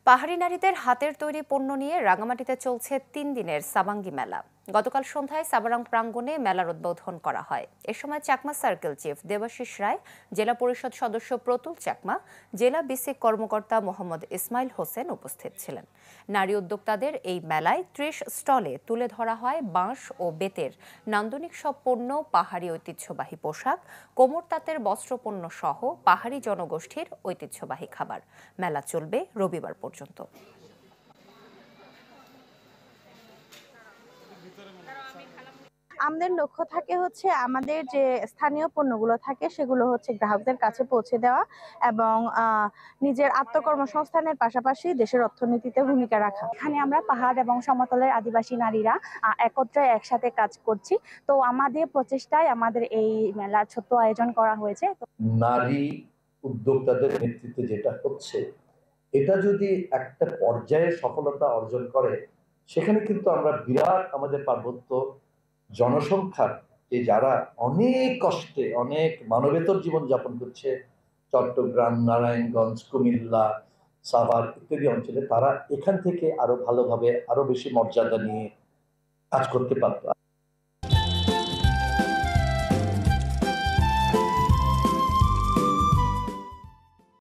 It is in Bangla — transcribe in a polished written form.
পাহাড়ি নারীদের হাতের তৈরি পণ্য নিয়ে রাঙামাটিতে চলছে ৩ দিনের সাবাঙ্গি মেলা। গতকাল সন্ধ্যায় সাবারাং প্রাঙ্গণে মেলার উদ্বোধন করা হয়। এ সময় চাকমা সার্কেল চিফ দেবাশিস রায়, জেলা পরিষদ সদস্য প্রতুল চাকমা, জেলা বিসিক কর্মকর্তা মোহাম্মদ ইসমাইল হোসেন উপস্থিত ছিলেন। নারী উদ্যোক্তাদের এই মেলায় ৩০ স্টলে তুলে ধরা হয় বাঁশ ও বেতের নান্দনিক সব পণ্য, পাহাড়ি ঐতিহ্যবাহী পোশাক, কোমর তাঁতের বস্ত্রপণ্য সহ পাহাড়ি জনগোষ্ঠীর ঐতিহ্যবাহী খাবার। মেলা চলবে রবিবার পর্যন্ত। আমাদের লক্ষ্য থাকে হচ্ছে আমাদের যে স্থানীয় পণ্যগুলো থাকে সেগুলো হচ্ছে গ্রাহকদের কাছে পৌঁছে দেওয়া এবং নিজের আত্মকর্মসংস্থানের পাশাপাশি দেশের অর্থনীতিতে ভূমিকা রাখা। এখানে আমরা পাহাড় এবং সমতলের আদিবাসী নারীরা একত্রে একসাথে কাজ করছি। তো আমাদের প্রচেষ্টায় আমাদের এই মেলার ছোট্ট আয়োজন করা হয়েছে। নারী উদ্যোক্তাদের নেতৃত্বে যেটা হচ্ছে, এটা যদি একটা পর্যায়ে সফলতা অর্জন করে, সেখানে কিন্তু আমরা বিরাট আমাদের পার্বত্য জনসংখ্যার যে যারা অনেক কষ্টে অনেক মানবেতর জীবন যাপন করছে, চট্টগ্রাম, নারায়ণগঞ্জ, কুমিল্লা, সাভার ইত্যাদি অঞ্চলে, তারা এখান থেকে আরো ভালোভাবে আরো বেশি মর্যাদা নিয়ে কাজ করতে পারতো।